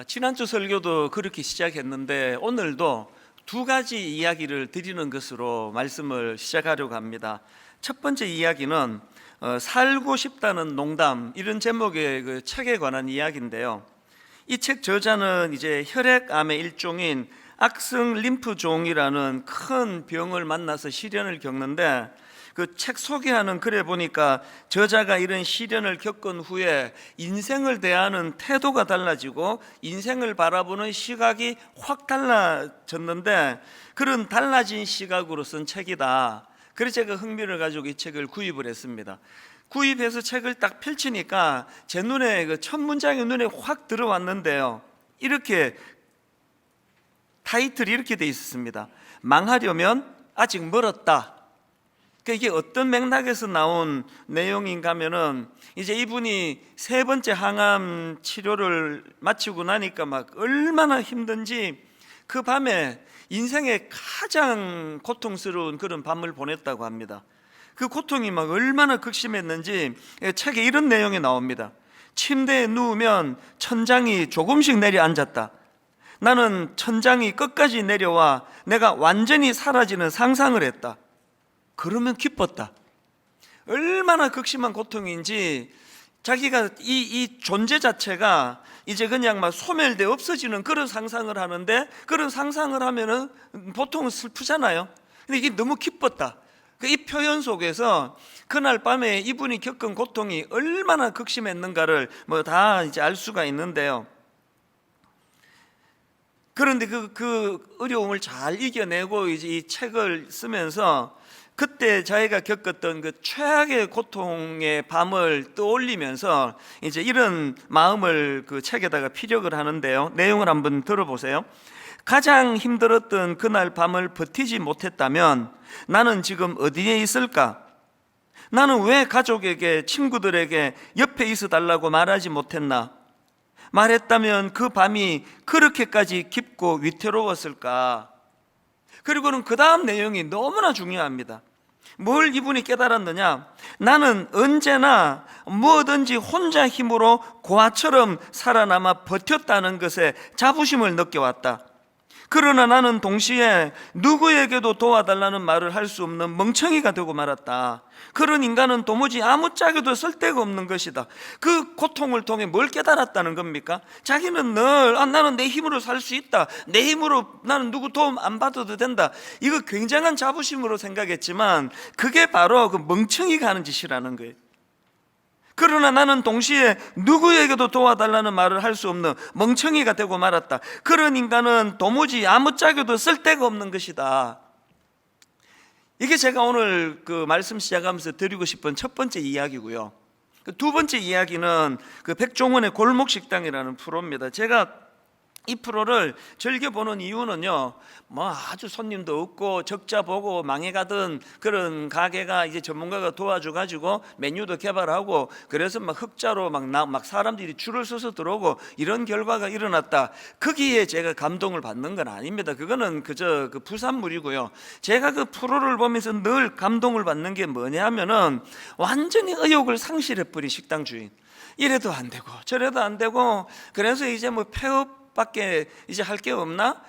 지난주 설교도 그렇게 시작했는데 오늘도 두 가지 이야기를 드리는 것으로 말씀을 시작하려고 합니다. 첫 번째 이야기는 살고 싶다는 농담, 이런 제목의 그 책에 관한 이야기인데요. 이 책 저자는 이제 혈액암의 일종인 악성 림프종이라는 큰 병을 만나서 시련을 겪는데, 그 책 소개하는 글에 보니까 저자가 이런 시련을 겪은 후에 인생을 대하는 태도가 달라지고 인생을 바라보는 시각이 확 달라졌는데, 그런 달라진 시각으로 쓴 책이다. 그래서 제가 흥미를 가지고 이 책을 구입을 했습니다. 구입해서 책을 딱 펼치니까 제 눈에 그 첫 문장이 눈에 확 들어왔는데요. 이렇게 타이틀이 이렇게 돼 있었습니다. 망하려면 아직 멀었다. 이게 어떤 맥락에서 나온 내용인가 하면은, 이제 이분이 세 번째 항암 치료를 마치고 나니까 막 얼마나 힘든지 그 밤에 인생의 가장 고통스러운 그런 밤을 보냈다고 합니다. 그 고통이 막 얼마나 극심했는지 책에 이런 내용이 나옵니다. 침대에 누우면 천장이 조금씩 내려앉았다. 나는 천장이 끝까지 내려와 내가 완전히 사라지는 상상을 했다. 그러면 기뻤다. 얼마나 극심한 고통인지 자기가 이 존재 자체가 이제 그냥 막 소멸돼 없어지는 그런 상상을 하는데, 그런 상상을 하면은 보통은 슬프잖아요. 근데 이게 너무 기뻤다. 이 표현 속에서 그날 밤에 이분이 겪은 고통이 얼마나 극심했는가를 뭐 다 이제 알 수가 있는데요. 그런데 그 어려움을 잘 이겨내고 이제 이 책을 쓰면서 그때 자기가 겪었던 그 최악의 고통의 밤을 떠올리면서 이제 이런 마음을 그 책에다가 피력을 하는데요. 내용을 한번 들어보세요. 가장 힘들었던 그날 밤을 버티지 못했다면 나는 지금 어디에 있을까? 나는 왜 가족에게, 친구들에게 옆에 있어 달라고 말하지 못했나? 말했다면 그 밤이 그렇게까지 깊고 위태로웠을까? 그리고는 그 다음 내용이 너무나 중요합니다. 뭘 이분이 깨달았느냐? 나는 언제나 뭐든지 혼자 힘으로 고아처럼 살아남아 버텼다는 것에 자부심을 느껴왔다. 그러나 나는 동시에 누구에게도 도와달라는 말을 할 수 없는 멍청이가 되고 말았다. 그런 인간은 도무지 아무짝에도 쓸데가 없는 것이다. 그 고통을 통해 뭘 깨달았다는 겁니까? 자기는 늘 나는 내 힘으로 살 수 있다. 내 힘으로 나는 누구 도움 안 받아도 된다. 이거 굉장한 자부심으로 생각했지만 그게 바로 그 멍청이가 하는 짓이라는 거예요. 그러나 나는 동시에 누구에게도 도와달라는 말을 할 수 없는 멍청이가 되고 말았다. 그런 인간은 도무지 아무짝에도 쓸데가 없는 것이다. 이게 제가 오늘 그 말씀 시작하면서 드리고 싶은 첫 번째 이야기고요. 두 번째 이야기는 그 백종원의 골목식당이라는 프로입니다. 제가 이 프로를 즐겨보는 이유는요, 뭐 아주 손님도 없고 적자 보고 망해가던 그런 가게가 이제 전문가가 도와줘가지고 메뉴도 개발하고, 그래서 막 흑자로 막 사람들이 줄을 서서 들어오고 이런 결과가 일어났다. 거기에 제가 감동을 받는 건 아닙니다. 그거는 그저 그 부산물이고요. 제가 그 프로를 보면서 늘 감동을 받는 게 뭐냐 하면은, 완전히 의욕을 상실해버린 식당 주인. 이래도 안 되고 저래도 안 되고, 그래서 이제 뭐 폐업 밖에 이제 할 게 없나?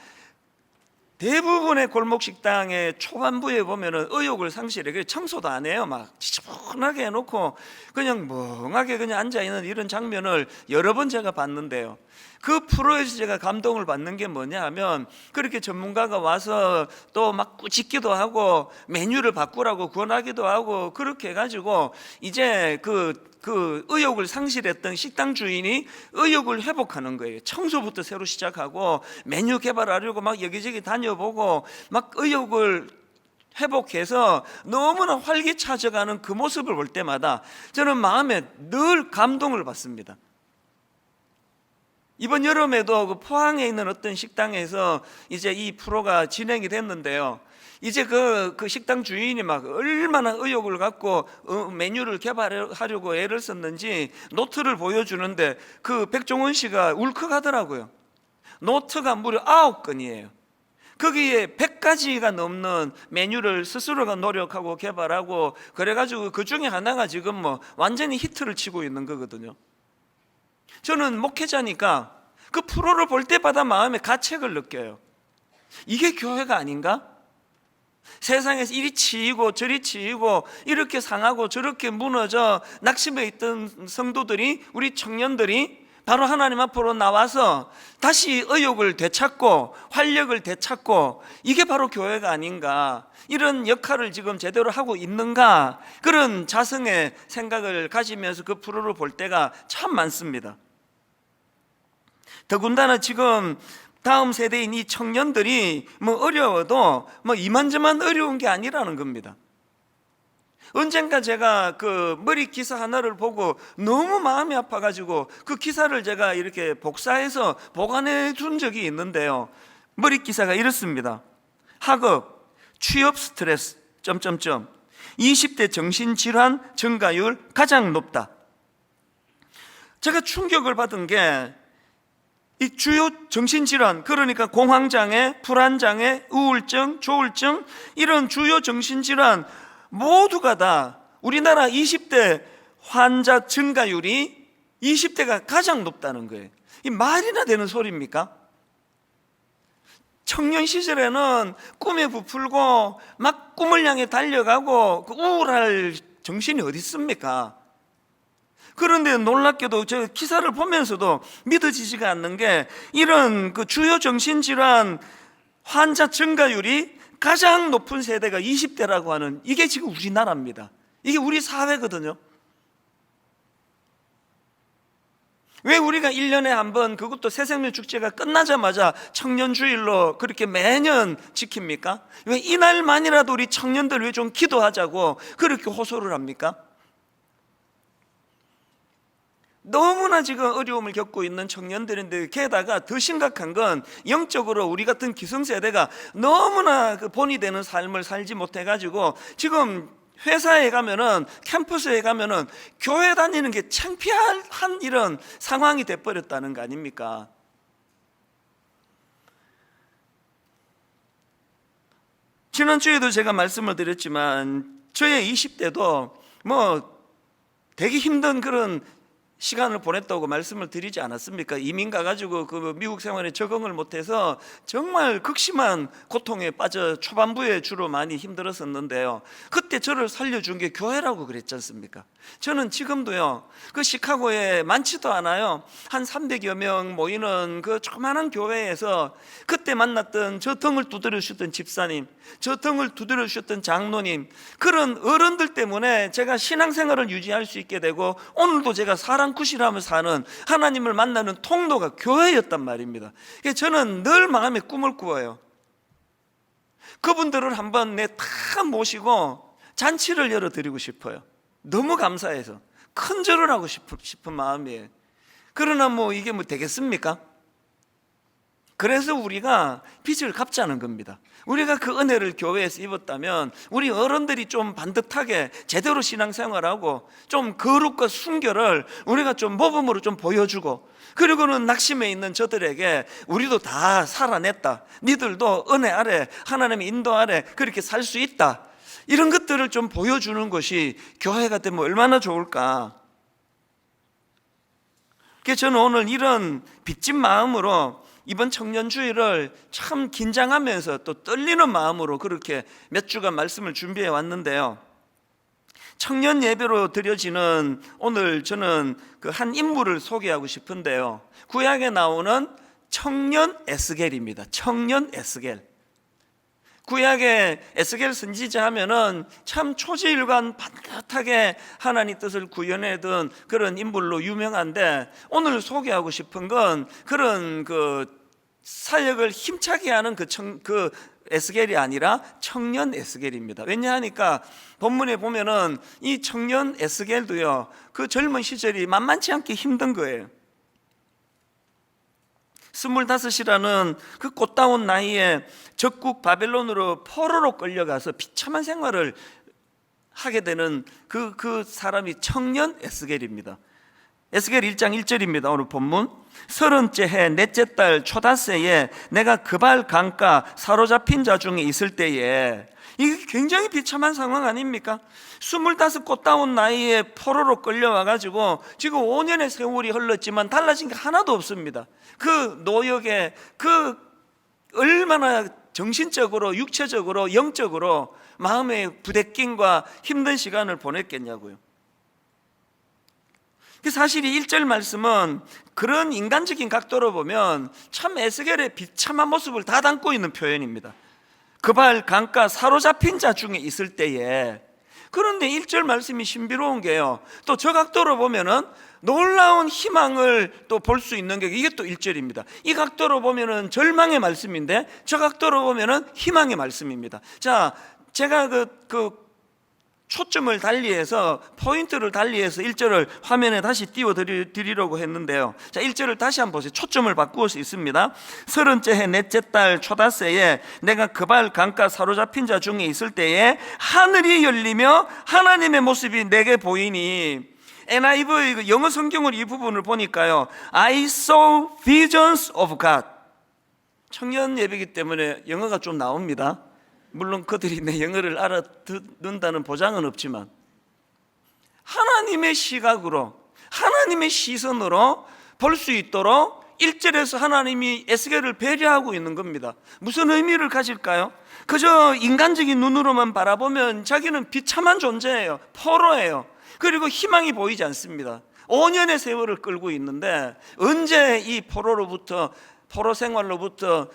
대부분의 골목식당의 초반부에 보면은 의욕을 상실해. 청소도 안 해요. 막 지저분하게 해놓고 그냥 멍하게 그냥 앉아있는 이런 장면을 여러 번 제가 봤는데요. 그 프로에서 제가 감동을 받는 게 뭐냐 하면, 그렇게 전문가가 와서 또 막 꾸짖기도 하고 메뉴를 바꾸라고 권하기도 하고, 그렇게 해가지고 이제 그 의욕을 상실했던 식당 주인이 의욕을 회복하는 거예요. 청소부터 새로 시작하고 메뉴 개발하려고 막 여기저기 다녀보고 막 의욕을 회복해서 너무나 활기차져가는 그 모습을 볼 때마다 저는 마음에 늘 감동을 받습니다. 이번 여름에도 그 포항에 있는 어떤 식당에서 이제 이 프로가 진행이 됐는데요. 이제 그 식당 주인이 막 얼마나 의욕을 갖고 메뉴를 개발하려고 애를 썼는지 노트를 보여주는데, 그 백종원 씨가 울컥하더라고요. 노트가 무려 9건이에요. 거기에 100가지가 넘는 메뉴를 스스로가 노력하고 개발하고, 그래가지고 그 중에 하나가 지금 뭐 완전히 히트를 치고 있는 거거든요. 저는 목회자니까 그 프로를 볼 때마다 마음에 가책을 느껴요. 이게 교회가 아닌가? 세상에서 이리 치이고 저리 치이고 이렇게 상하고 저렇게 무너져 낙심해 있던 성도들이, 우리 청년들이 바로 하나님 앞으로 나와서 다시 의욕을 되찾고 활력을 되찾고, 이게 바로 교회가 아닌가, 이런 역할을 지금 제대로 하고 있는가, 그런 자성의 생각을 가지면서 그 프로를 볼 때가 참 많습니다. 더군다나 지금 다음 세대인 이 청년들이 어려워도 이만저만 어려운 게 아니라는 겁니다. 언젠가 제가 그 머리 기사 하나를 보고 너무 마음이 아파가지고 그 기사를 제가 이렇게 복사해서 보관해 둔 적이 있는데요. 머리 기사가 이렇습니다. 학업, 취업 스트레스, 20대 정신질환 증가율 가장 높다. 제가 충격을 받은 게, 이 주요 정신질환, 그러니까 공황장애, 불안장애, 우울증, 조울증, 이런 주요 정신질환 모두가 다 우리나라 20대 환자 증가율이 20대가 가장 높다는 거예요. 이 말이나 되는 소리입니까? 청년 시절에는 꿈에 부풀고 막 꿈을 향해 달려가고 그 우울할 정신이 어디 있습니까? 그런데 놀랍게도 저 기사를 보면서도 믿어지지가 않는 게, 이런 그 주요 정신질환 환자 증가율이 가장 높은 세대가 20대라고 하는, 이게 지금 우리나라입니다. 이게 우리 사회거든요. 왜 우리가 1년에 한 번, 그것도 새생명축제가 끝나자마자 청년주일로 그렇게 매년 지킵니까? 왜 이날만이라도 우리 청년들 왜 좀 기도하자고 그렇게 호소를 합니까? 너무나 지금 어려움을 겪고 있는 청년들인데, 게다가 더 심각한 건 영적으로 우리 같은 기성세대가 너무나 그 본이 되는 삶을 살지 못해가지고 지금 회사에 가면은, 캠퍼스에 가면은 교회 다니는 게 창피한 이런 상황이 돼버렸다는 거 아닙니까? 지난주에도 제가 말씀을 드렸지만 저의 20대도 되게 힘든 그런 시간을 보냈다고 말씀을 드리지 않았습니까? 이민 가가지고 그 미국 생활에 적응을 못해서 정말 극심한 고통에 빠져 초반부에 주로 많이 힘들었었는데요. 그때 저를 살려준 게 교회라고 그랬지 않습니까? 저는 지금도요, 그 시카고에 많지도 않아요, 한 300여 명 모이는 그 조그마한 교회에서 그때 만났던 저 등을 두드려 주셨던 집사님, 저 등을 두드려 주셨던 장로님, 그런 어른들 때문에 제가 신앙생활을 유지할 수 있게 되고, 오늘도 제가 사랑굿이라며 사는, 하나님을 만나는 통로가 교회였단 말입니다. 저는 늘 마음에 꿈을 꾸어요. 그분들을 한번 다 모시고 잔치를 열어드리고 싶어요. 너무 감사해서 큰 절을 하고 싶은 마음이에요. 그러나 이게 되겠습니까? 그래서 우리가 빚을 갚자는 겁니다. 우리가 그 은혜를 교회에서 입었다면 우리 어른들이 좀 반듯하게 제대로 신앙생활하고 좀 거룩과 순결을 우리가 좀 모범으로 좀 보여주고, 그리고는 낙심해 있는 저들에게 우리도 다 살아냈다, 니들도 은혜 아래 하나님의 인도 아래 그렇게 살 수 있다, 이런 것들을 좀 보여주는 것이 교회가 되면 얼마나 좋을까. 그래서 저는 오늘 이런 빚진 마음으로 이번 청년주일을 참 긴장하면서 또 떨리는 마음으로 그렇게 몇 주간 말씀을 준비해 왔는데요, 청년 예배로 드려지는 오늘 저는 그 한 인물을 소개하고 싶은데요, 구약에 나오는 청년 에스겔입니다. 청년 에스겔. 구약의 에스겔 선지자 하면은 참 초지일관 반듯하게 하나님 뜻을 구현해둔 그런 인물로 유명한데, 오늘 소개하고 싶은 건 그런 그 사역을 힘차게 하는 그 에스겔이 아니라 청년 에스겔입니다. 왜냐하니까 본문에 보면은 이 청년 에스겔도요, 그 젊은 시절이 만만치 않게 힘든 거예요. 25이라는 그 꽃다운 나이에 적국 바벨론으로 포로로 끌려가서 비참한 생활을 하게 되는 그 사람이 청년 에스겔입니다. 에스겔 1장 1절입니다. 오늘 본문. 30째 해 넷째 달 초닷새에 내가 그발 강가 사로잡힌 자 중에 있을 때에, 이게 굉장히 비참한 상황 아닙니까? 25 꽃다운 나이에 포로로 끌려와가지고 지금 5년의 세월이 흘렀지만 달라진 게 하나도 없습니다. 그 노역에 그 얼마나 정신적으로, 육체적으로, 영적으로 마음의 부대낌과 힘든 시간을 보냈겠냐고요. 사실 이 1절 말씀은 그런 인간적인 각도로 보면 참 에스겔의 비참한 모습을 다 담고 있는 표현입니다. 그발 강가 사로잡힌 자 중에 있을 때에, 그런데 1절 말씀이 신비로운 게요, 또 저 각도로 보면은 놀라운 희망을 또 볼 수 있는 게 이게 또 1절입니다. 이 각도로 보면은 절망의 말씀인데 저 각도로 보면은 희망의 말씀입니다. 자, 제가 그 초점을 달리해서, 포인트를 달리해서 1절을 화면에 다시 띄워드리려고 했는데요. 자, 1절을 다시 한번 보세요. 초점을 바꾸어 수 있습니다. 30째 해 넷째 달 초닷새에 내가 그발 강가 사로잡힌 자 중에 있을 때에 하늘이 열리며 하나님의 모습이 내게 보이니, NIV 영어 성경을 이 부분을 보니까요, I saw visions of God. 청년 예배이기 때문에 영어가 좀 나옵니다. 물론 그들이 내 영어를 알아듣는다는 보장은 없지만 하나님의 시각으로, 하나님의 시선으로 볼 수 있도록 1절에서 하나님이 에스겔을 배려하고 있는 겁니다. 무슨 의미를 가질까요? 그저 인간적인 눈으로만 바라보면 자기는 비참한 존재예요. 포로예요. 그리고 희망이 보이지 않습니다. 5년의 세월을 끌고 있는데 언제 이 포로 생활로부터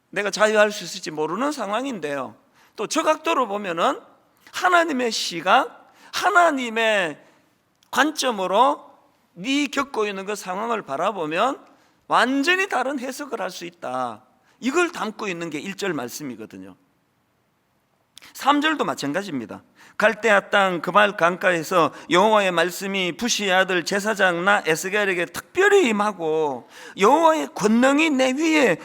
내가 자유할 수 있을지 모르는 상황인데요, 또 저 각도로 보면은 하나님의 시각, 하나님의 관점으로 네 겪고 있는 그 상황을 바라보면 완전히 다른 해석을 할 수 있다. 이걸 담고 있는 게 1절 말씀이거든요. 3절도 마찬가지입니다. 갈대아 땅 그발 강가에서 여호와의 말씀이 부시의 아들 제사장 나 에스겔에게 특별히 임하고 여호와의 권능이 내 위에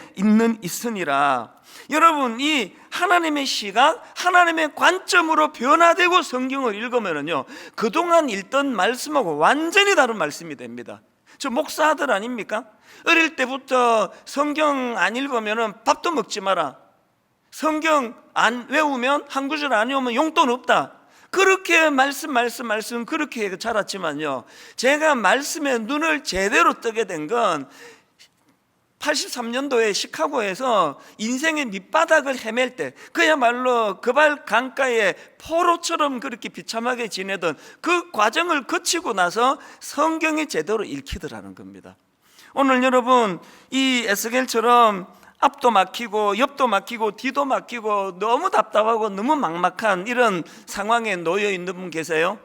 있으니라. 여러분, 이 하나님의 시각, 하나님의 관점으로 변화되고 성경을 읽으면요, 그동안 읽던 말씀하고 완전히 다른 말씀이 됩니다. 저 목사 아들 아닙니까? 어릴 때부터 성경 안 읽으면 밥도 먹지 마라, 성경 안 외우면 한 구절 안 외우면 용돈 없다, 그렇게 말씀 그렇게 자랐지만요, 제가 말씀에 눈을 제대로 뜨게 된 건 83년도에 시카고에서 인생의 밑바닥을 헤맬 때, 그야말로 그발 강가에 포로처럼 그렇게 비참하게 지내던 그 과정을 거치고 나서 성경이 제대로 읽히더라는 겁니다. 오늘 여러분, 이 에스겔처럼 앞도 막히고 옆도 막히고 뒤도 막히고 너무 답답하고 너무 막막한 이런 상황에 놓여 있는 분 계세요?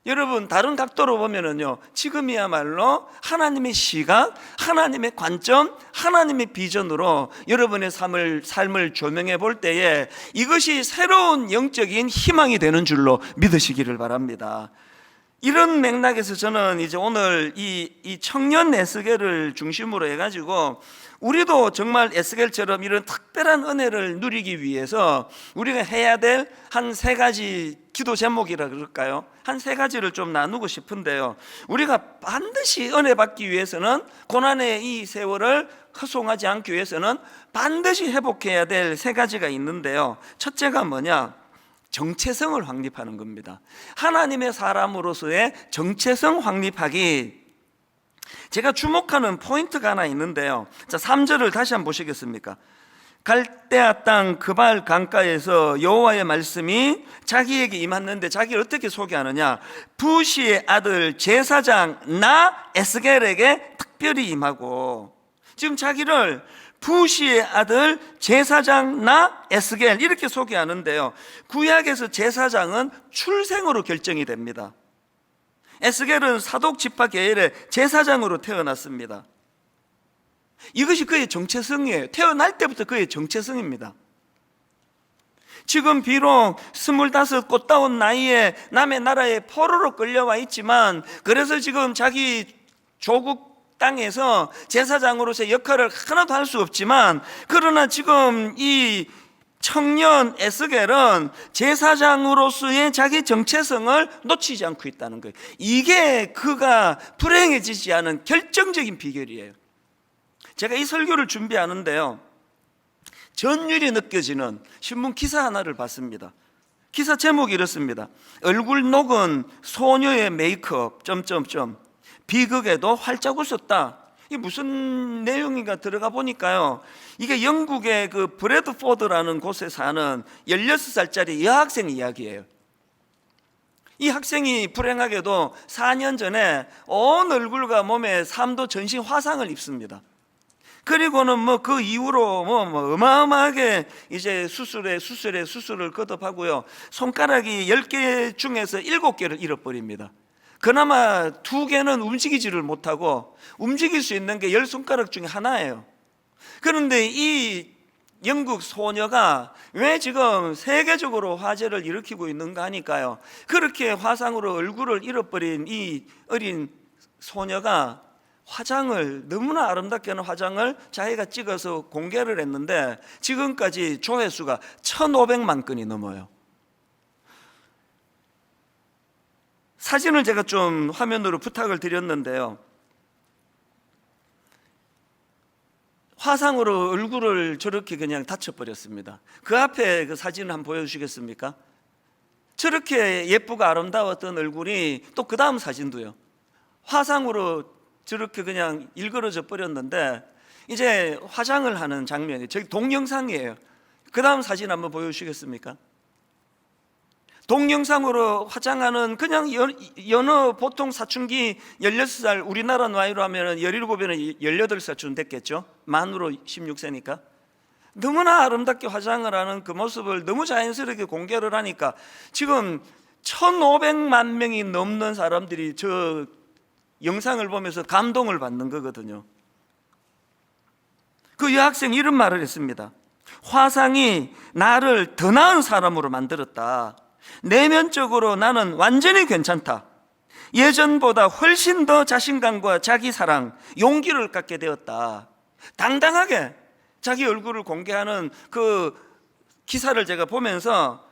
여러분, 다른 각도로 보면은요, 지금이야말로 하나님의 시각, 하나님의 관점, 하나님의 비전으로 여러분의 삶을 조명해 볼 때에 이것이 새로운 영적인 희망이 되는 줄로 믿으시기를 바랍니다. 이런 맥락에서 저는 이제 오늘 이 청년 에스겔을 중심으로 해가지고 우리도 정말 에스겔처럼 이런 특별한 은혜를 누리기 위해서 우리가 해야 될 한 3가지 기도 제목이라 그럴까요? 한 3가지를 좀 나누고 싶은데요, 우리가 반드시 은혜 받기 위해서는, 고난의 이 세월을 허송하지 않기 위해서는 반드시 회복해야 될 3가지가 있는데요, 첫째가 뭐냐? 정체성을 확립하는 겁니다. 하나님의 사람으로서의 정체성 확립하기. 제가 주목하는 포인트가 하나 있는데요, 자, 3절을 다시 한번 보시겠습니까? 갈대아 땅 그발 강가에서 여호와의 말씀이 자기에게 임했는데, 자기를 어떻게 소개하느냐? 부시의 아들 제사장 나 에스겔에게 특별히 임하고, 지금 자기를 부시의 아들 제사장 나 에스겔 이렇게 소개하는데요, 구약에서 제사장은 출생으로 결정이 됩니다. 에스겔은 사독 지파 계열의 제사장으로 태어났습니다. 이것이 그의 정체성이에요. 태어날 때부터 그의 정체성입니다. 지금 비록 25 꽃다운 나이에 남의 나라에 포로로 끌려와 있지만, 그래서 지금 자기 조국 땅에서 제사장으로서의 역할을 하나도 할 수 없지만, 그러나 지금 이 청년 에스겔은 제사장으로서의 자기 정체성을 놓치지 않고 있다는 거예요. 이게 그가 불행해지지 않은 결정적인 비결이에요. 제가 이 설교를 준비하는데요, 전율이 느껴지는 신문 기사 하나를 봤습니다. 기사 제목이 이렇습니다. 얼굴 녹은 소녀의 메이크업 점점점 비극에도 활짝 웃었다. 이게 무슨 내용인가 들어가 보니까요, 이게 영국의 그 브래드포드라는 곳에 사는 16살짜리 여학생 이야기예요. 이 학생이 불행하게도 4년 전에 온 얼굴과 몸에 3도 전신 화상을 입습니다. 그리고는 그 이후로 어마어마하게 이제 수술을 거듭하고요, 손가락이 10개 중에서 7개를 잃어버립니다. 그나마 2개는 움직이지를 못하고 움직일 수 있는 게 10손가락 중에 하나예요. 그런데 이 영국 소녀가 왜 지금 세계적으로 화제를 일으키고 있는가 하니까요, 그렇게 화상으로 얼굴을 잃어버린 이 어린 소녀가 화장을, 너무나 아름답게 하는 화장을 자기가 찍어서 공개를 했는데 지금까지 조회수가 1,500만 건이 넘어요. 사진을 제가 좀 화면으로 부탁을 드렸는데요, 화상으로 얼굴을 저렇게 그냥 다쳐버렸습니다. 그 앞에 그 사진을 한번 보여주시겠습니까? 저렇게 예쁘고 아름다웠던 얼굴이 또 그 다음 사진도요, 화상으로 저렇게 그냥 일그러져 버렸는데 이제 화장을 하는 장면이 저기 동영상이에요. 그 다음 사진 한번 보여주시겠습니까? 동영상으로 화장하는 그냥 여느 보통 사춘기 16살, 우리나라 나이로 하면 17이나 18살쯤 됐겠죠. 만으로 16세니까 너무나 아름답게 화장을 하는 그 모습을 너무 자연스럽게 공개를 하니까 지금 1,500만 명이 넘는 사람들이 저 영상을 보면서 감동을 받는 거거든요. 그 여학생이 이런 말을 했습니다. 화상이 나를 더 나은 사람으로 만들었다. 내면적으로 나는 완전히 괜찮다. 예전보다 훨씬 더 자신감과 자기사랑, 용기를 갖게 되었다. 당당하게 자기 얼굴을 공개하는 그 기사를 제가 보면서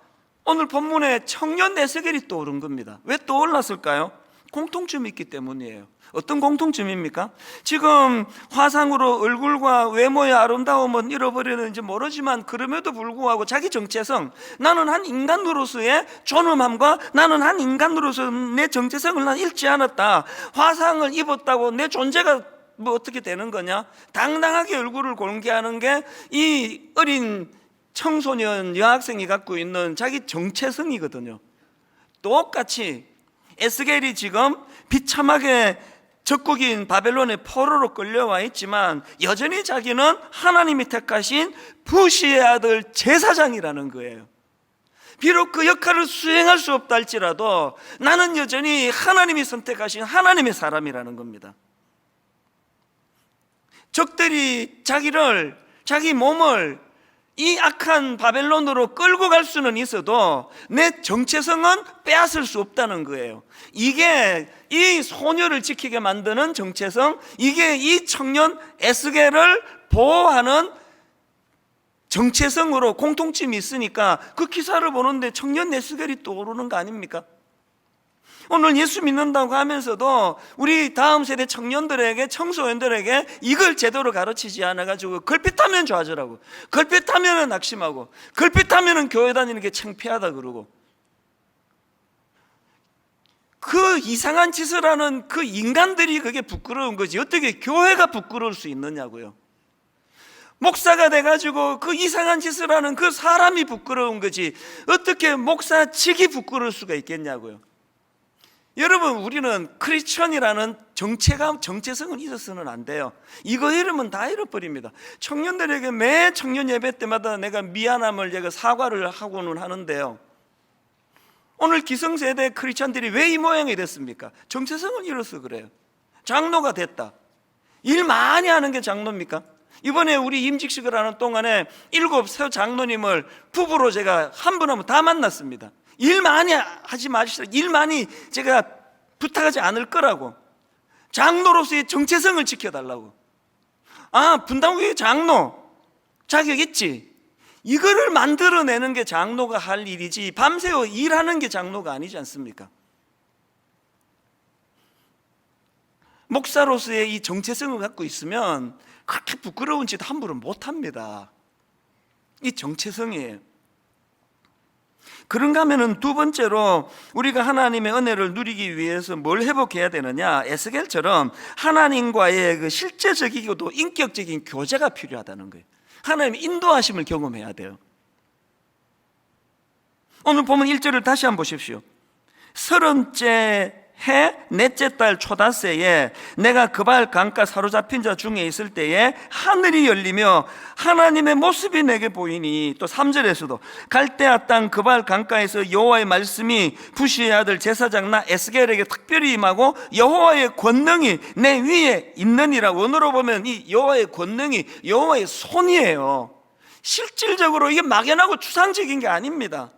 오늘 본문에 청년 에스겔이 떠오른 겁니다. 왜 떠올랐을까요? 공통점이 있기 때문이에요. 어떤 공통점입니까? 지금 화상으로 얼굴과 외모의 아름다움은 잃어버리는지 모르지만 그럼에도 불구하고 자기 정체성, 나는 한 인간으로서의 존엄함과 나는 한 인간으로서 내 정체성을 난 잃지 않았다. 화상을 입었다고 내 존재가 어떻게 되는 거냐? 당당하게 얼굴을 공개하는 게 이 어린 청소년 여학생이 갖고 있는 자기 정체성이거든요. 똑같이 에스겔이 지금 비참하게 적국인 바벨론의 포로로 끌려와 있지만 여전히 자기는 하나님이 택하신 부시의 아들 제사장이라는 거예요. 비록 그 역할을 수행할 수 없다 할지라도 나는 여전히 하나님이 선택하신 하나님의 사람이라는 겁니다. 적들이 자기 몸을 이 악한 바벨론으로 끌고 갈 수는 있어도 내 정체성은 빼앗을 수 없다는 거예요. 이게 이 소녀를 지키게 만드는 정체성, 이게 이 청년 에스겔을 보호하는 정체성으로 공통점이 있으니까 그 기사를 보는데 청년 에스겔이 떠오르는 거 아닙니까? 오늘 예수 믿는다고 하면서도 우리 다음 세대 청년들에게, 청소년들에게 이걸 제대로 가르치지 않아가지고 걸핏하면 좌절하고, 걸핏하면 낙심하고, 걸핏하면 교회 다니는 게 창피하다 그러고, 그 이상한 짓을 하는 그 인간들이 그게 부끄러운 거지 어떻게 교회가 부끄러울 수 있느냐고요. 목사가 돼가지고 그 이상한 짓을 하는 그 사람이 부끄러운 거지 어떻게 목사 측이 부끄러울 수가 있겠냐고요. 여러분, 우리는 크리스천이라는 정체성을 잊어서는 안 돼요. 이거 잃으면 다 잃어버립니다. 청년들에게 매 청년 예배 때마다 내가 미안함을 제가 사과를 하고는 하는데요, 오늘 기성세대 크리스천들이 왜 이 모양이 됐습니까? 정체성을 잃어서 그래요. 장로가 됐다. 일 많이 하는 게 장로입니까? 이번에 우리 임직식을 하는 동안에 7새 장로님을 부부로 제가 한 분 한 분 다 만났습니다. 일 많이 하지 마시라. 일 많이 제가 부탁하지 않을 거라고. 장로로서의 정체성을 지켜달라고. 아, 분당교회 장로 자격 있지. 이거를 만들어내는 게 장로가 할 일이지 밤새워 일하는 게 장로가 아니지 않습니까? 목사로서의 이 정체성을 갖고 있으면 그렇게 부끄러운 짓 함부로 못합니다. 이 정체성이에요. 그런가 하면은 두 번째로 우리가 하나님의 은혜를 누리기 위해서 뭘 회복해야 되느냐, 에스겔처럼 하나님과의 그 실제적이고도 인격적인 교제가 필요하다는 거예요. 하나님의 인도하심을 경험해야 돼요. 오늘 보면 1절을 다시 한번 보십시오. 30째 해 넷째 달 초닷새에 내가 그발 강가 사로잡힌 자 중에 있을 때에 하늘이 열리며 하나님의 모습이 내게 보이니, 또 3절에서도 갈대아 땅 그발 강가에서 여호와의 말씀이 부시의 아들 제사장 나 에스겔에게 특별히 임하고 여호와의 권능이 내 위에 있느니라. 원어로 보면 이 여호와의 권능이 여호와의 손이에요. 실질적으로 이게 막연하고 추상적인 게 아닙니다.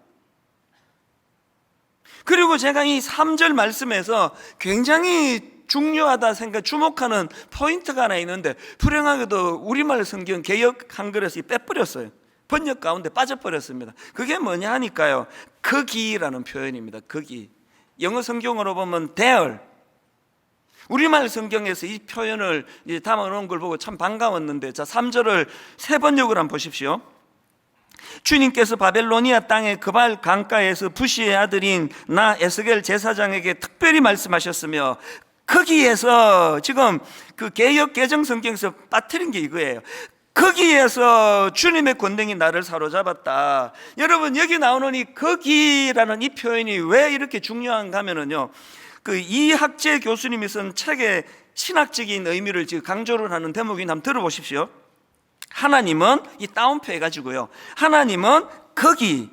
그리고 제가 이 3절 말씀에서 굉장히 중요하다 생각, 주목하는 포인트가 하나 있는데, 불행하게도 우리말 성경 개역 한글에서 빼버렸어요. 번역 가운데 빠져버렸습니다. 그게 뭐냐 하니까요, 거기라는 표현입니다. 거기. 영어 성경으로 보면 there. 우리말 성경에서 이 표현을 담아놓은 걸 보고 참 반가웠는데, 자 3절을 세 번역을 한번 보십시오. 주님께서 바벨로니아 땅의 그발 강가에서 부시의 아들인 나 에스겔 제사장에게 특별히 말씀하셨으며, 거기에서 지금 그 개역 개정 성경에서 빠뜨린 게 이거예요. 거기에서 주님의 권능이 나를 사로잡았다. 여러분, 여기 나오는 이 거기라는 이 표현이 왜 이렇게 중요한가 하면은요, 그 이학재 교수님이 쓴 책의 신학적인 의미를 지금 강조를 하는 대목이 한번 들어보십시오. 하나님은, 이 따옴표 해가지고요, 하나님은 거기,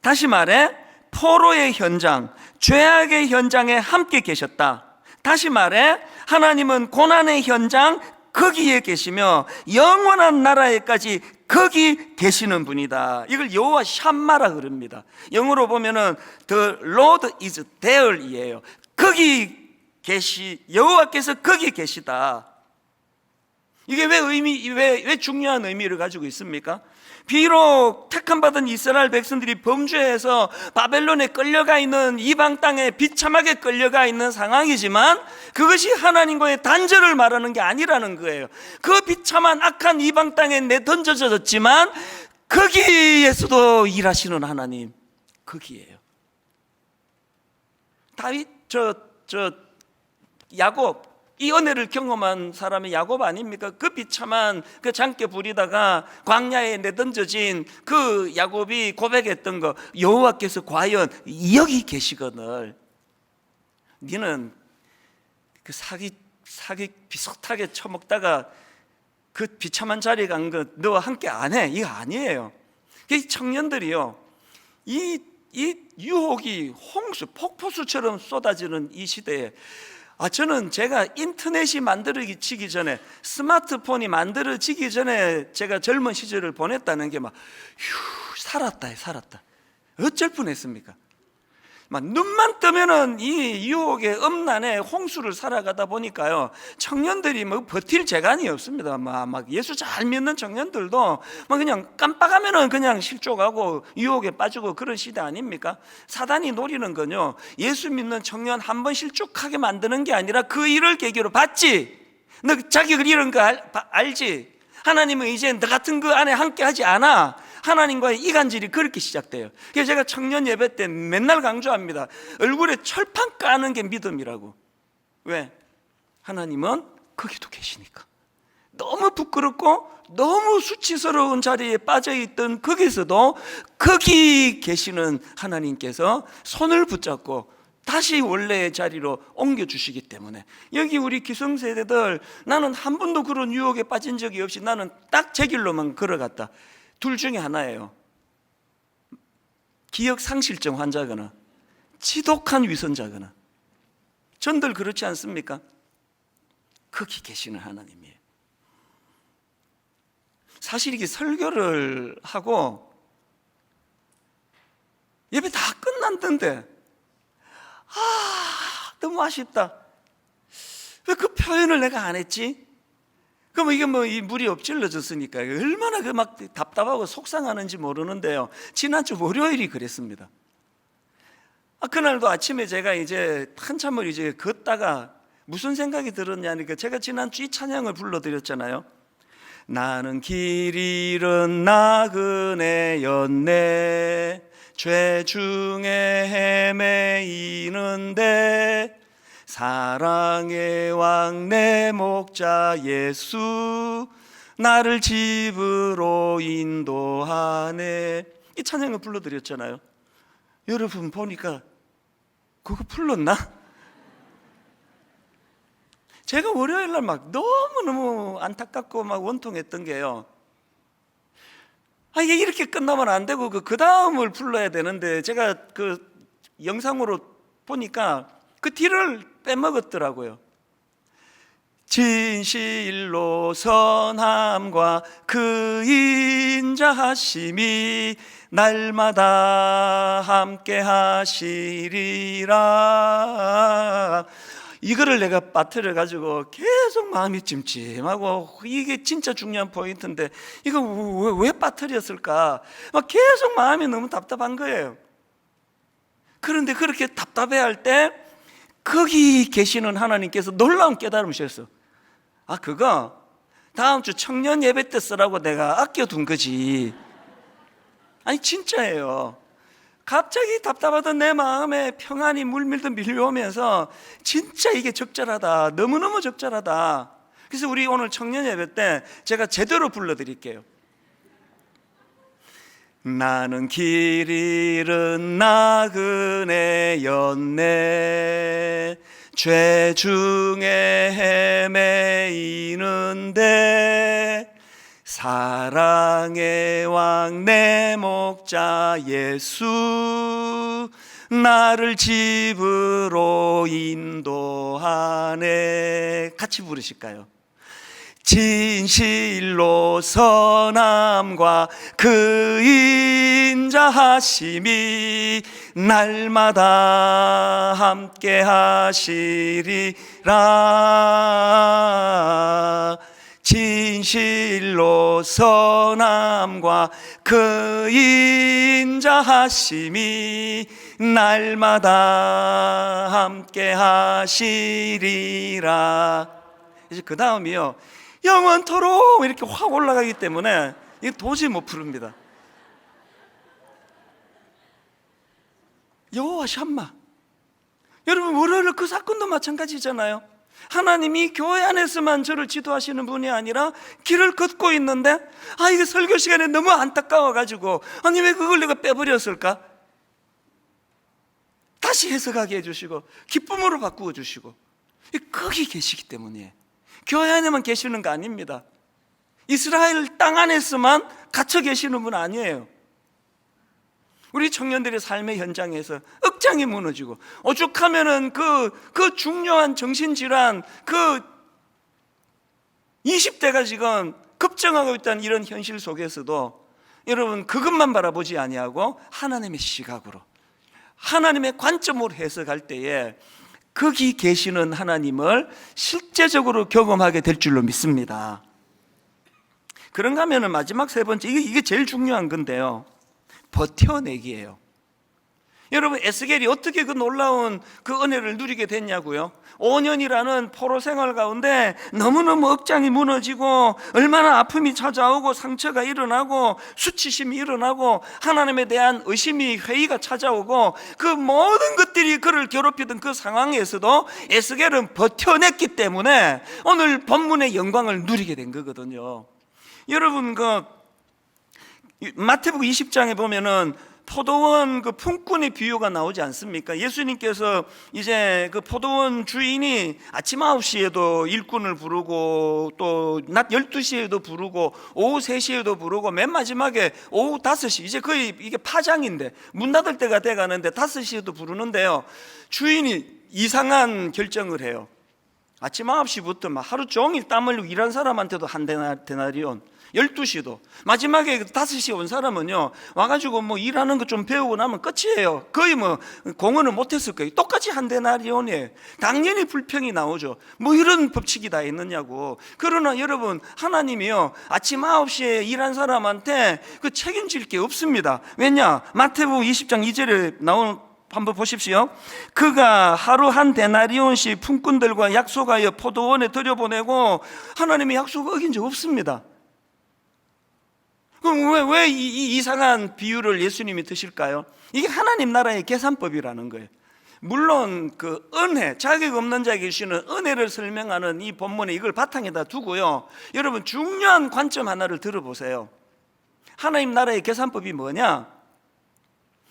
다시 말해 포로의 현장, 죄악의 현장에 함께 계셨다. 다시 말해 하나님은 고난의 현장 거기에 계시며 영원한 나라에까지 거기 계시는 분이다. 이걸 여호와 샴마라 그럽니다. 영어로 보면은 The Lord is there이에요. 거기 여호와께서 거기 계시다. 이게 왜 중요한 의미를 가지고 있습니까? 비록 택함받은 이스라엘 백성들이 범죄해서 바벨론에 끌려가 있는, 이방 땅에 비참하게 끌려가 있는 상황이지만, 그것이 하나님과의 단절을 말하는 게 아니라는 거예요. 그 비참한 악한 이방 땅에 내던져졌지만 거기에서도 일하시는 하나님, 거기에요. 다윗, 야곱, 이 은혜를 경험한 사람이 야곱 아닙니까? 그 비참한 그 장께 부리다가 광야에 내던져진 그 야곱이 고백했던 거, 여호와께서 과연 여기 계시거늘 니는 그 사기 비슷하게 처먹다가 그 비참한 자리에 간 거 너와 함께 안 해. 이거 아니에요. 이 청년들이요, 이 유혹이 홍수, 폭포수처럼 쏟아지는 이 시대에, 저는 제가 인터넷이 만들어지기 전에, 스마트폰이 만들어지기 전에 제가 젊은 시절을 보냈다는 게 살았다. 어쩔 뻔했습니까? 막 눈만 뜨면은 이 유혹의 음란에 홍수를 살아가다 보니까요, 청년들이 뭐 버틸 재간이 없습니다. 막 예수 잘 믿는 청년들도 막 그냥 깜빡하면은 그냥 실족하고 유혹에 빠지고 그런 시대 아닙니까? 사단이 노리는 건요, 예수 믿는 청년 한 번 실족하게 만드는 게 아니라 그 일을 계기로 봤지? 너 자격을 잃은 거 알지? 하나님은 이제 너 같은 그 안에 함께 하지 않아. 하나님과의 이간질이 그렇게 시작돼요. 그래서 제가 청년 예배 때 맨날 강조합니다. 얼굴에 철판 까는 게 믿음이라고. 왜? 하나님은 거기도 계시니까. 너무 부끄럽고 너무 수치스러운 자리에 빠져있던 거기서도 거기 계시는 하나님께서 손을 붙잡고 다시 원래의 자리로 옮겨주시기 때문에, 여기 우리 기성세대들, 나는 한 번도 그런 유혹에 빠진 적이 없이 나는 딱 제 길로만 걸어갔다. 둘 중에 하나예요. 기억상실증 환자거나 지독한 위선자거나. 전들 그렇지 않습니까? 거기 계시는 하나님이에요. 사실 이게 설교를 하고 예배 다 끝났던데 너무 아쉽다. 왜 그 표현을 내가 안 했지? 그럼 이게 이 물이 엎질러졌으니까 얼마나 그 막 답답하고 속상하는지 모르는데요, 지난주 월요일이 그랬습니다. 그날도 아침에 제가 이제 한참을 이제 걷다가 무슨 생각이 들었냐니까, 제가 지난주 이 찬양을 불러드렸잖아요. 나는 길 잃은 나그네였네. 죄 중에 헤매이는데 사랑의 왕 내 목자 예수 나를 집으로 인도하네. 이 찬양을 불러드렸잖아요. 여러분 보니까 그거 불렀나? 제가 월요일날 막 너무너무 안타깝고 막 원통했던 게요, 이게 이렇게 끝나면 안 되고 그 다음을 불러야 되는데 제가 그 영상으로 보니까 그 뒤를 빼먹었더라고요. 진실로 선함과 그 인자하심이 날마다 함께 하시리라. 이거를 내가 빠뜨려 가지고 계속 마음이 찜찜하고, 이게 진짜 중요한 포인트인데 이거 왜 빠뜨렸을까? 막 계속 마음이 너무 답답한 거예요. 그런데 그렇게 답답해할 때 거기 계시는 하나님께서 놀라운 깨달음을 주셨어. 그거 다음 주 청년 예배 때 쓰라고 내가 아껴둔 거지. 아니 진짜예요. 갑자기 답답하던 내 마음에 평안이 물밀듯 밀려오면서 진짜 이게 적절하다, 너무너무 적절하다. 그래서 우리 오늘 청년 예배 때 제가 제대로 불러드릴게요. 나는 길 잃은 나그네였네. 죄 중에 헤매이는데 사랑의 왕 내 목자 예수 나를 집으로 인도하네. 같이 부르실까요? 진실로 선함과 그 인자하심이 날마다 함께 하시리라. 진실로 선함과 그 인자하심이 날마다 함께 하시리라. 이제 그 다음이요, 영원토록 이렇게 확 올라가기 때문에 이거 도저히 못 부릅니다. 여호와 샴마. 여러분 월요일 그 사건도 마찬가지잖아요. 하나님이 교회 안에서만 저를 지도하시는 분이 아니라 길을 걷고 있는데 이게 설교 시간에 너무 안타까워가지고 아니 왜 그걸 내가 빼버렸을까? 다시 해석하게 해주시고 기쁨으로 바꾸어 주시고, 거기 계시기 때문이에요. 교회 안에만 계시는 거 아닙니다. 이스라엘 땅 안에서만 갇혀 계시는 분 아니에요. 우리 청년들의 삶의 현장에서 억장이 무너지고 오죽하면은 그 중요한 정신질환, 20대가 지금 급증하고 있다는 이런 현실 속에서도 여러분 그것만 바라보지 아니하고 하나님의 시각으로, 하나님의 관점으로 해석할 때에 거기 계시는 하나님을 실제적으로 경험하게 될 줄로 믿습니다. 그런가 하면 마지막 세 번째, 이게 제일 중요한 건데요, 버텨내기예요. 여러분 에스겔이 어떻게 그 놀라운 그 은혜를 누리게 됐냐고요? 5년이라는 포로 생활 가운데 너무너무 억장이 무너지고 얼마나 아픔이 찾아오고 상처가 일어나고 수치심이 일어나고 하나님에 대한 의심이, 회의가 찾아오고 그 모든 것들이 그를 괴롭히던 그 상황에서도 에스겔은 버텨냈기 때문에 오늘 본문의 영광을 누리게 된 거거든요. 여러분 마태복음 20장에 보면은 포도원 그 품꾼의 비유가 나오지 않습니까? 예수님께서 이제 그 포도원 주인이 아침 9시에도 일꾼을 부르고 또 낮 12시에도 부르고 오후 3시에도 부르고 맨 마지막에 오후 5시, 이제 거의 이게 파장인데 문 닫을 때가 돼가는데 5시에도 부르는데요, 주인이 이상한 결정을 해요. 아침 9시부터 막 하루 종일 땀 흘리고 일한 사람한테도 한 데나리온, 12시도, 마지막에 5시에 온 사람은요 와가지고 뭐 일하는 거 좀 배우고 나면 끝이에요. 거의 뭐 공헌을 못했을 거예요. 똑같이 한 데나리온이에요. 당연히 불평이 나오죠. 뭐 이런 법칙이 다 있느냐고. 그러나 여러분 하나님이요 아침 9시에 일한 사람한테 그 책임질 게 없습니다. 왜냐? 마태복음 20장 2절에 나오는, 한번 보십시오. 그가 하루 한 데나리온씩 품꾼들과 약속하여 포도원에 들여보내고, 하나님의 약속을 어긴 적 없습니다. 그럼 왜 이 이상한 비유를 예수님이 드실까요? 이게 하나님 나라의 계산법이라는 거예요. 물론 그 은혜, 자격 없는 자에게 주시는 은혜를 설명하는 이 본문에 이걸 바탕에다 두고요, 여러분 중요한 관점 하나를 들어보세요. 하나님 나라의 계산법이 뭐냐?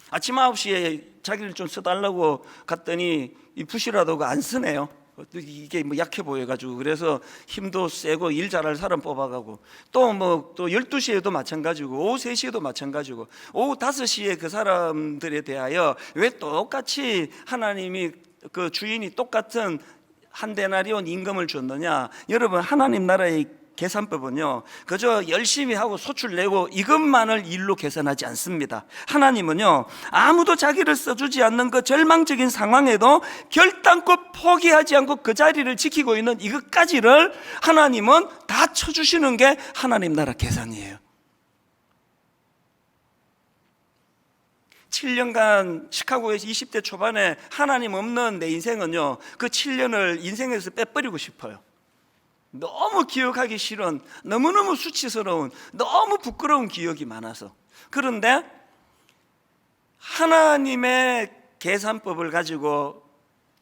아침 9시에 자기를 좀 써달라고 갔더니 이 부시라도가 안 쓰네요. 이게 뭐 약해 보여가지고, 그래서 힘도 세고 일 잘할 사람 뽑아가고, 또 12시에도 마찬가지고, 오후 3시에도 마찬가지고, 오후 5시에 그 사람들에 대하여 왜 똑같이 하나님이 그 주인이 똑같은 한 데나리온 임금을 줬느냐? 여러분, 하나님 나라의 계산법은요, 그저 열심히 하고 소출 내고 이것만을 일로 계산하지 않습니다. 하나님은요, 아무도 자기를 써주지 않는 그 절망적인 상황에도 결단코 포기하지 않고 그 자리를 지키고 있는 이것까지를 하나님은 다 쳐주시는 게 하나님 나라 계산이에요. 7년간 시카고에서 20대 초반에 하나님 없는 내 인생은요, 그 7년을 인생에서 빼버리고 싶어요. 너무 기억하기 싫은, 너무너무 수치스러운, 너무 부끄러운 기억이 많아서. 그런데 하나님의 계산법을 가지고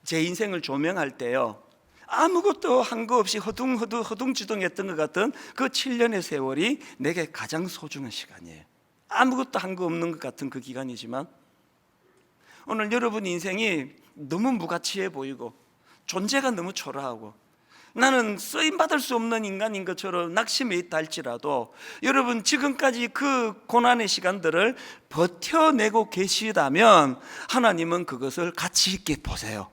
제 인생을 조명할 때요, 아무것도 한 거 없이 허둥지둥했던 것 같은 그 7년의 세월이 내게 가장 소중한 시간이에요. 아무것도 한 거 없는 것 같은 그 기간이지만, 오늘 여러분 인생이 너무 무가치해 보이고 존재가 너무 초라하고 나는 쓰임받을 수 없는 인간인 것처럼 낙심해 있다 할지라도, 여러분 지금까지 그 고난의 시간들을 버텨내고 계시다면 하나님은 그것을 가치 있게 보세요.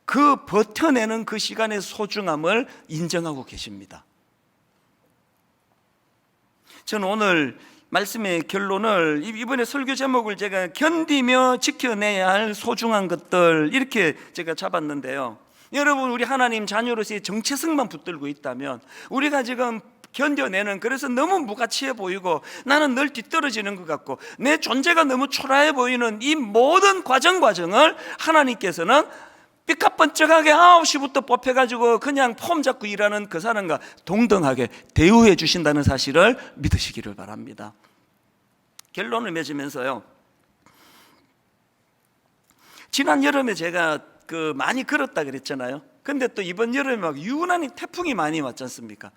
그 버텨내는 그 시간의 소중함을 인정하고 계십니다. 저는 오늘 말씀의 결론을, 이번에 설교 제목을 제가 견디며 지켜내야 할 소중한 것들, 이렇게 제가 잡았는데요, 여러분, 우리 하나님 자녀로서의 정체성만 붙들고 있다면, 우리가 지금 견뎌내는, 그래서 너무 무가치해 보이고 나는 늘 뒤떨어지는 것 같고 내 존재가 너무 초라해 보이는 이 모든 과정을 하나님께서는 삐까뻔쩍하게 9시부터 뽑혀가지고 그냥 폼 잡고 일하는 그 사람과 동등하게 대우해 주신다는 사실을 믿으시기를 바랍니다. 결론을 맺으면서요, 지난 여름에 제가 많이 걸었다 그랬잖아요. 근데 또 이번 여름에 막 유난히 태풍이 많이 왔지 않습니까?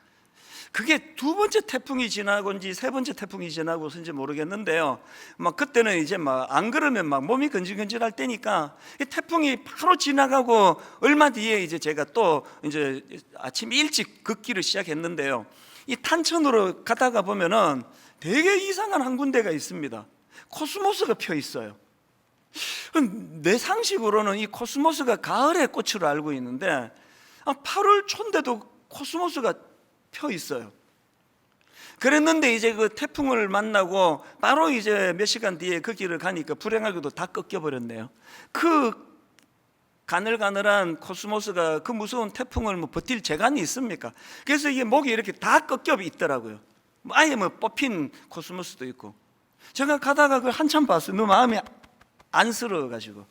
그게 두 번째 태풍이 지나고인지 세 번째 태풍이 지나고서인지 모르겠는데요, 막 그때는 이제 막 안 그러면 막 몸이 근질근질할 때니까 이 태풍이 바로 지나가고 얼마 뒤에 이제 제가 또 이제 아침 일찍 걷기를 시작했는데요, 이 탄천으로 가다가 보면은 되게 이상한 한 군데가 있습니다. 코스모스가 펴 있어요. 내 상식으로는 이 코스모스가 가을의 꽃으로 알고 있는데 8월 초인데도 코스모스가 펴 있어요. 그랬는데 이제 그 태풍을 만나고 바로 이제 몇 시간 뒤에 그 길을 가니까 불행하게도 다 꺾여 버렸네요. 그 가늘가늘한 코스모스가 그 무서운 태풍을 버틸 재간이 있습니까? 그래서 이게 목이 이렇게 다 꺾여 있더라고요. 아예 뽑힌 코스모스도 있고. 제가 가다가 그걸 한참 봤어요. 너무 마음이 안쓰러워가지고,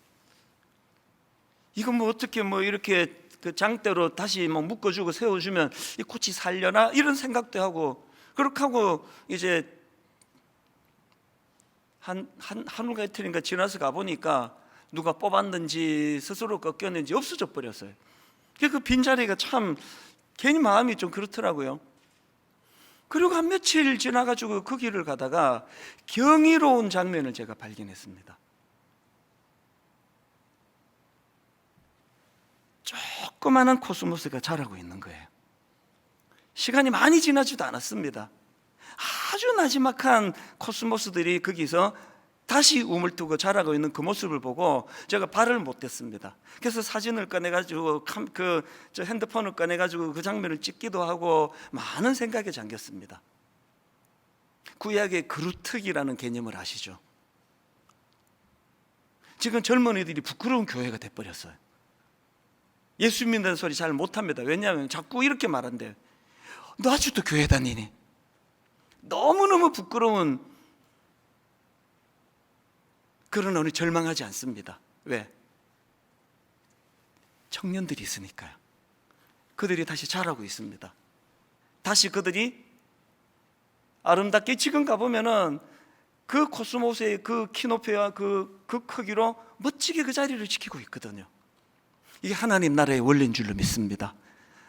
이거 어떻게 이렇게 그 장대로 다시 묶어주고 세워주면 이 꽃이 살려나, 이런 생각도 하고, 그렇게 하고 이제 하루가 이틀인가 지나서 가보니까 누가 뽑았는지 스스로 꺾였는지 없어져 버렸어요. 그 빈자리가 참 괜히 마음이 좀 그렇더라고요. 그리고 한 며칠 지나가지고 그 길을 가다가 경이로운 장면을 제가 발견했습니다. 조그마한 코스모스가 자라고 있는 거예요. 시간이 많이 지나지도 않았습니다. 아주 나지막한 코스모스들이 거기서 다시 우물뜨고 자라고 있는 그 모습을 보고 제가 발을 못 댔습니다. 그래서 사진을 꺼내가지고 핸드폰을 꺼내가지고 그 장면을 찍기도 하고 많은 생각에 잠겼습니다. 구약의 그루터기라는 개념을 아시죠? 지금 젊은이들이 부끄러운 교회가 돼버렸어요. 예수 믿는 소리 잘 못합니다. 왜냐하면 자꾸 이렇게 말한대요. 너 아직도 교회 다니니? 너무너무 부끄러운, 그런 어느 절망하지 않습니다. 왜? 청년들이 있으니까요. 그들이 다시 자라고 있습니다. 다시 그들이 아름답게 지금 가보면은 그 코스모스의 그 키높이와 그 크기로 멋지게 그 자리를 지키고 있거든요. 이게 하나님 나라의 원리인 줄로 믿습니다.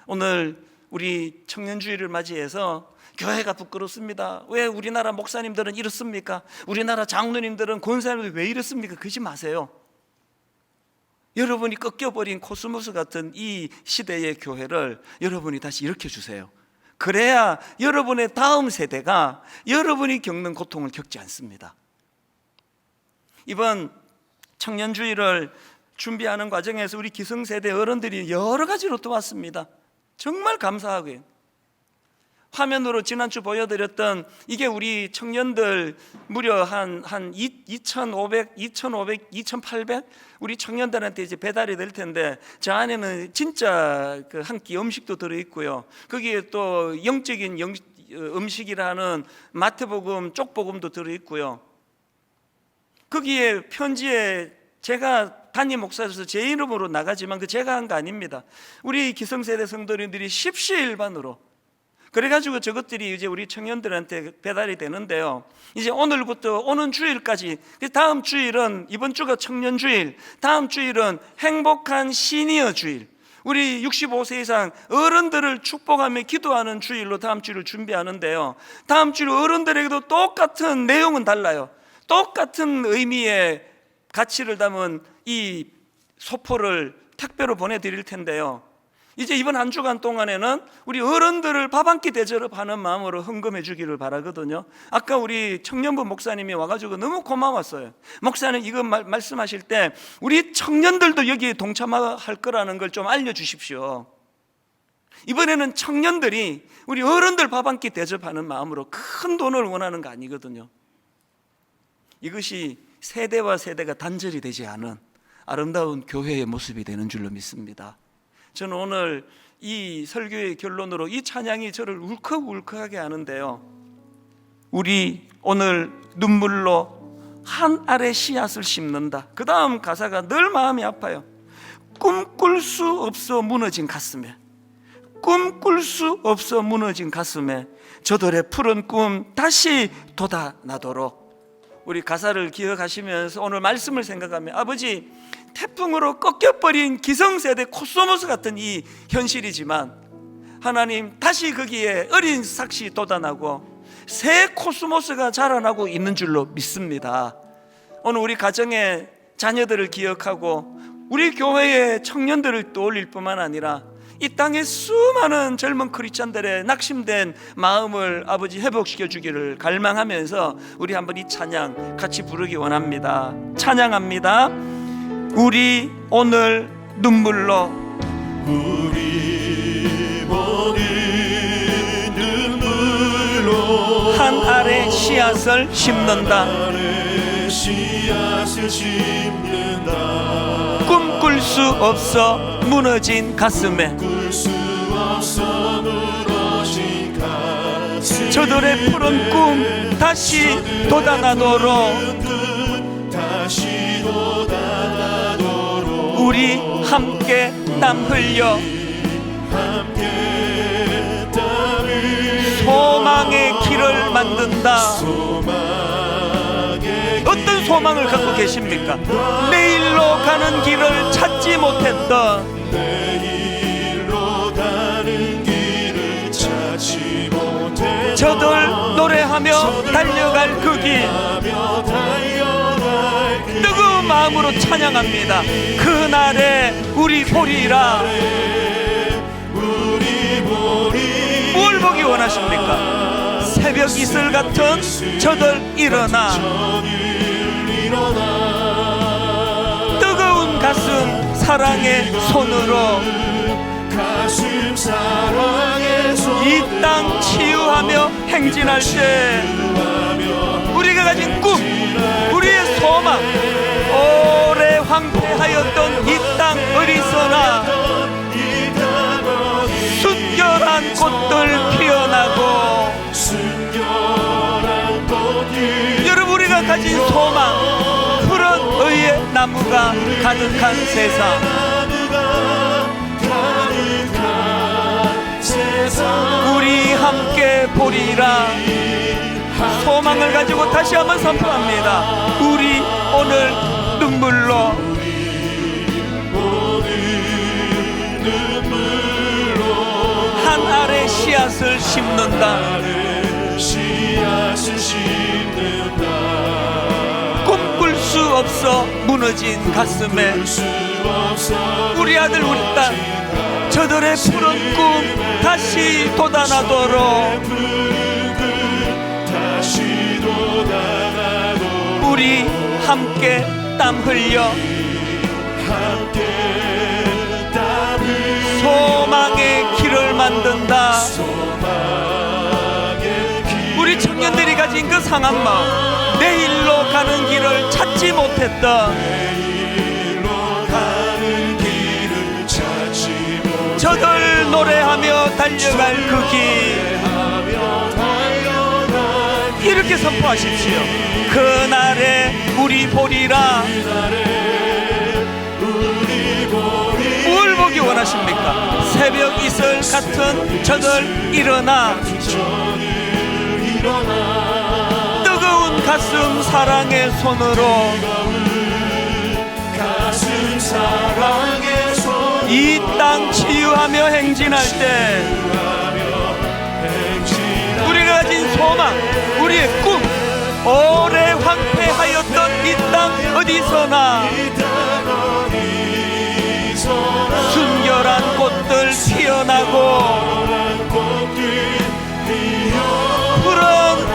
오늘 우리 청년주의를 맞이해서 교회가 부끄럽습니다, 왜 우리나라 목사님들은 이렇습니까, 우리나라 장로님들은 권사님들 왜 이렇습니까, 그러지 마세요. 여러분이 꺾여버린 코스모스 같은 이 시대의 교회를 여러분이 다시 일으켜주세요. 그래야 여러분의 다음 세대가 여러분이 겪는 고통을 겪지 않습니다. 이번 청년주의를 준비하는 과정에서 우리 기성세대 어른들이 여러 가지로 도왔습니다. 정말 감사하고요. 화면으로 지난주 보여드렸던 이게 우리 청년들 무려 한 2,500, 2,800 우리 청년들한테 이제 배달이 될 텐데, 저 안에는 진짜 그 한 끼 음식도 들어있고요. 거기에 또 영적인 음식이라는 마태복음, 쪽복음도 들어있고요. 거기에 편지에 제가 담임 목사로서 제 이름으로 나가지만 그 제가 한 거 아닙니다. 우리 기성세대 성도님들이 십시일반으로 그래가지고 저것들이 이제 우리 청년들한테 배달이 되는데요. 이제 오늘부터 오는 주일까지, 다음 주일은, 이번 주가 청년주일, 다음 주일은 행복한 시니어 주일, 우리 65세 이상 어른들을 축복하며 기도하는 주일로 다음 주를 준비하는데요. 다음 주일 어른들에게도 똑같은 내용은 달라요. 똑같은 의미의 가치를 담은 이 소포를 택배로 보내드릴 텐데요. 이제 이번 한 주간 동안에는 우리 어른들을 밥 한 끼 대접하는 마음으로 헌금해 주기를 바라거든요. 아까 우리 청년부 목사님이 와가지고 너무 고마웠어요. 목사님 이거 말씀하실 때 우리 청년들도 여기에 동참할 거라는 걸 좀 알려주십시오. 이번에는 청년들이 우리 어른들 밥 한 끼 대접하는 마음으로 큰 돈을 원하는 거 아니거든요. 이것이 세대와 세대가 단절이 되지 않은 아름다운 교회의 모습이 되는 줄로 믿습니다. 저는 오늘 이 설교의 결론으로 이 찬양이 저를 울컥울컥하게 하는데요. 우리 오늘 눈물로 한 알의 씨앗을 심는다. 그 다음 가사가 늘 마음이 아파요. 꿈꿀 수 없어 무너진 가슴에, 꿈꿀 수 없어 무너진 가슴에 저들의 푸른 꿈 다시 돋아나도록. 우리 가사를 기억하시면서 오늘 말씀을 생각하며, 아버지, 태풍으로 꺾여버린 기성세대 코스모스 같은 이 현실이지만 하나님 다시 거기에 어린 삭시 돋아나고 새 코스모스가 자라나고 있는 줄로 믿습니다. 오늘 우리 가정의 자녀들을 기억하고 우리 교회의 청년들을 떠올릴 뿐만 아니라 이 땅의 수많은 젊은 크리스찬들의 낙심된 마음을 아버지 회복시켜 주기를 갈망하면서 우리 한번 이 찬양 같이 부르기 원합니다. 찬양합니다. 우리 오늘 눈물로, 우리 오늘 눈물로 한 알의 씨앗을 심는다. 꿈꿀 수 없어 무너진 가슴에 저들의 푸른 꿈 다시 돋아나도록 우리 함께 땀 흘려 소망의 길을 만든다. 어떤 소망을 갖고 계십니까? 내일로 가는 길을 찾지 못했던, 저들 노래하며 달려갈 그 길 뜨거운 마음으로 찬양합니다. 그날에 우리 보리라. 뭘 보기 원하십니까? 새벽 이슬 같은 저들 일어나, 뜨거운 가슴 사랑의 손으로 이 땅 치유하며 행진할 때 우리가 가진 꿈, 우리의 소망, 오래 황폐하였던 이 땅 어리서나 순결한 꽃들 피어나고, 여러분 우리가 가진 소망, 푸른 의의 나무가 가득한 세상, 우리 함께 보리라. 소망을 가지고 다시 한번 선포합니다. 우리 오늘 눈물로 한 알의 씨앗을 심는다. 꿈꿀 수 없어 무너진 가슴에 우리 아들 우리 딸 저들의 푸른 꿈 다시 돋아나도록 우리 함께 땀 흘려 소망의 길을 만든다. 우리 청년들이 가진 그 상한 마음, 내일로 가는 길을 찾지 못했던 저들 노래하며 달려갈 그 길 이렇게 선포하십시오. 그날에 우리 보리라. 뭘 보기 원하십니까? 새벽 이슬 같은 저들 일어나 뜨거운 가슴 사랑의 손으로 이 땅 치유하며 행진할 때 우리가 가진 소망, 우리의 꿈, 오래 황폐하였던 이 땅 어디서나 순결한 꽃들 피어나고 푸른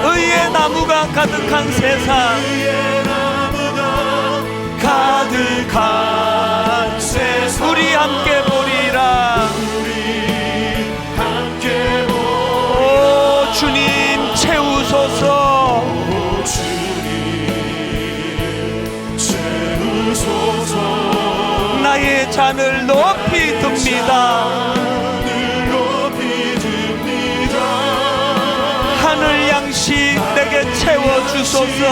의의 나무가 가득한 세상, 가득한 세상 우리 함께 보리라. 오 주님 채우소서. 나의 잔을 높이 듭니다. 하늘 양식 내게 채워주소서.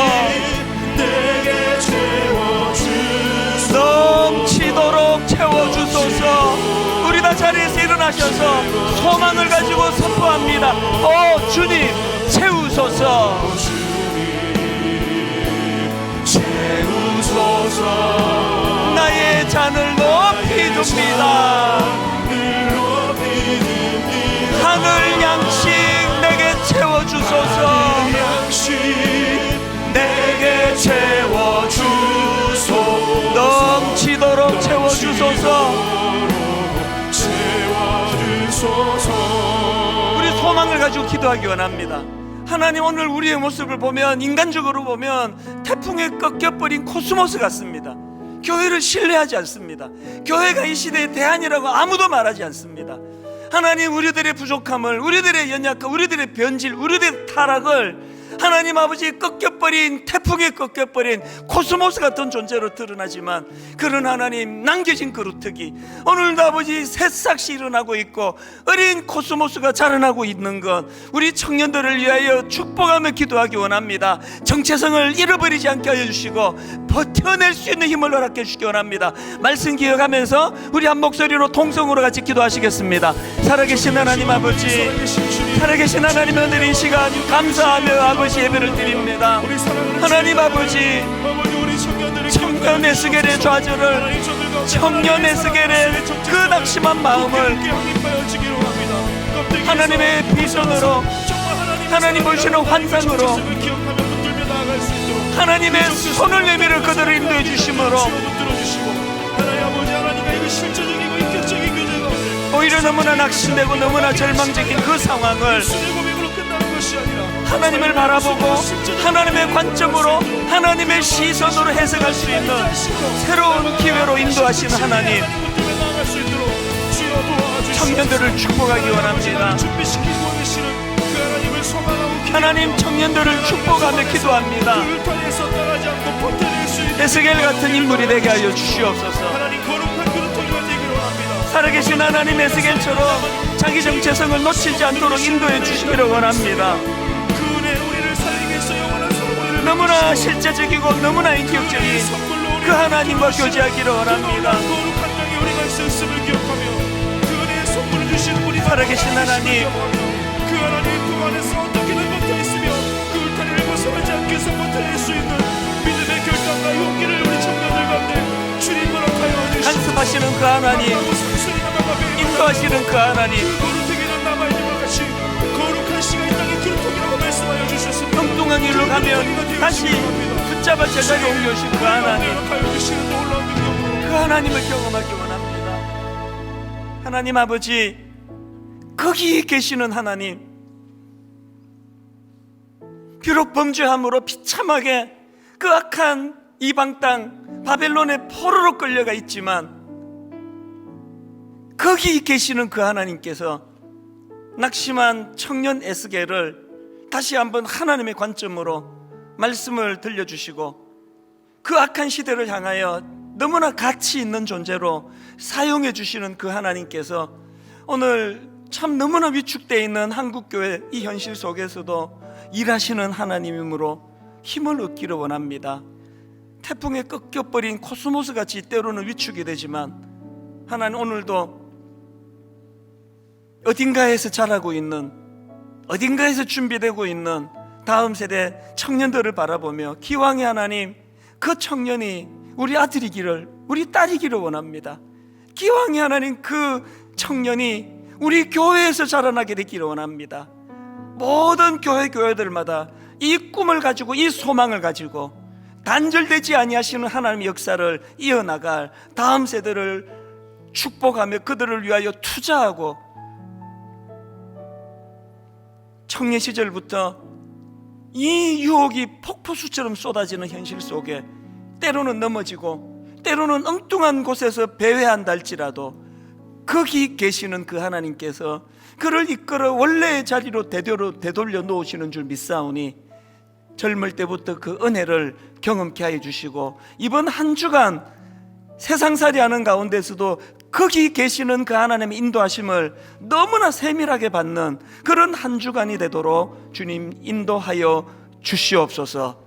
넘치도록 채워주소서. 우리 다 자리에서 일어나셔서 소망을 가지고 선포합니다. 오 주님 채우소서. 나의 잔을 높이 둡니다. 하늘 양식 내게 채워주소서. 내게 채워주소서. 넘치도록 채워주소서. 우리 소망을 가지고 기도하기 원합니다. 하나님 오늘 우리의 모습을 보면 인간적으로 보면 태풍에 꺾여버린 코스모스 같습니다. 교회를 신뢰하지 않습니다. 교회가 이 시대의 대안이라고 아무도 말하지 않습니다. 하나님 우리들의 부족함을, 우리들의 연약함, 우리들의 변질, 우리들의 타락을 하나님 아버지 꺾여버린 태풍에 꺾여버린 코스모스 같은 존재로 드러나지만 그런 하나님 남겨진 그루터기 오늘도 아버지 새싹이 일어나고 있고 어린 코스모스가 자라나고 있는 것 우리 청년들을 위하여 축복하며 기도하기 원합니다. 정체성을 잃어버리지 않게 하여 주시고 버텨낼 수 있는 힘을 허락해 주시기 원합니다. 말씀 기억하면서 우리 한 목소리로 통성으로 같이 기도하시겠습니다. 살아계신 하나님 아버지, 살아계신 하나님 오늘 이 시간 감사하며 아버지 예배를 드립니다. 하나님 아버지 청년 에스겔의 좌절을, 청년 에스겔의 그 낙심한 마음을 하나님의 비전으로, 하나님 보시는 환상으로 하나님의 손을 내밀어 그들을 인도해 주심으로 오히려 너무나 낙심되고 너무나 절망적인 그 상황을 하나님을 바라보고 하나님의 관점으로 하나님의 시선으로 해석할 수 있는 새로운 기회로 인도하시는 하나님, 청년들을 축복하기 원합니다. 하나님 청년들을 축복하며 기도합니다. 에스겔 같은 인물이 되게 하여 주시옵소서. 살아계신 하나님 에스겔처럼 자기 정체성을 놓치지 않도록 인도해 주시기를 원합니다. 너무나 실제적이고 너무나 인격적인 그 하나님과 교제하기를 원합니다. 살아계신 하나님, 이상 버텨낼 수 있는 믿음의 결단과 용기를 우리 청년들 가운데 주님 허락하여 주시옵소서. 간섭하시는 그 하나님, 인도하시는 그 하나님, 거룩하기는 남아있는 것 같이 거룩한 씨가 이 땅의 기름통이라고 말씀하여 주셨습니다. 엉뚱한 길로 가면 다시 붙잡아 제자리에 옮겨오신 그 하나님, 그 하나님을 경험하기 원합니다. 하나님 아버지, 거기 계시는 하나님, 비록 범죄함으로 비참하게 그 악한 이방 땅 바벨론에 포로로 끌려가 있지만 거기 계시는 그 하나님께서 낙심한 청년 에스겔을 다시 한번 하나님의 관점으로 말씀을 들려주시고 그 악한 시대를 향하여 너무나 가치 있는 존재로 사용해 주시는 그 하나님께서 오늘 참 너무나 위축되어 있는 한국교회 이 현실 속에서도 일하시는 하나님이므로 힘을 얻기를 원합니다. 태풍에 꺾여버린 코스모스 같이 때로는 위축이 되지만 하나님 오늘도 어딘가에서 자라고 있는, 어딘가에서 준비되고 있는 다음 세대 청년들을 바라보며 기왕의 하나님, 그 청년이 우리 아들이기를, 우리 딸이기를 원합니다. 기왕의 하나님, 그 청년이 우리 교회에서 자라나게 되기를 원합니다. 모든 교회들마다 이 꿈을 가지고, 이 소망을 가지고 단절되지 아니하시는 하나님의 역사를 이어나갈 다음 세대를 축복하며 그들을 위하여 투자하고 청년 시절부터 이 유혹이 폭포수처럼 쏟아지는 현실 속에 때로는 넘어지고 때로는 엉뚱한 곳에서 배회한다 할지라도 거기 계시는 그 하나님께서 그를 이끌어 원래의 자리로 되돌려 놓으시는 줄 믿사오니 젊을 때부터 그 은혜를 경험케 하여 주시고 이번 한 주간 세상살이 하는 가운데서도 거기 계시는 그 하나님의 인도하심을 너무나 세밀하게 받는 그런 한 주간이 되도록 주님 인도하여 주시옵소서.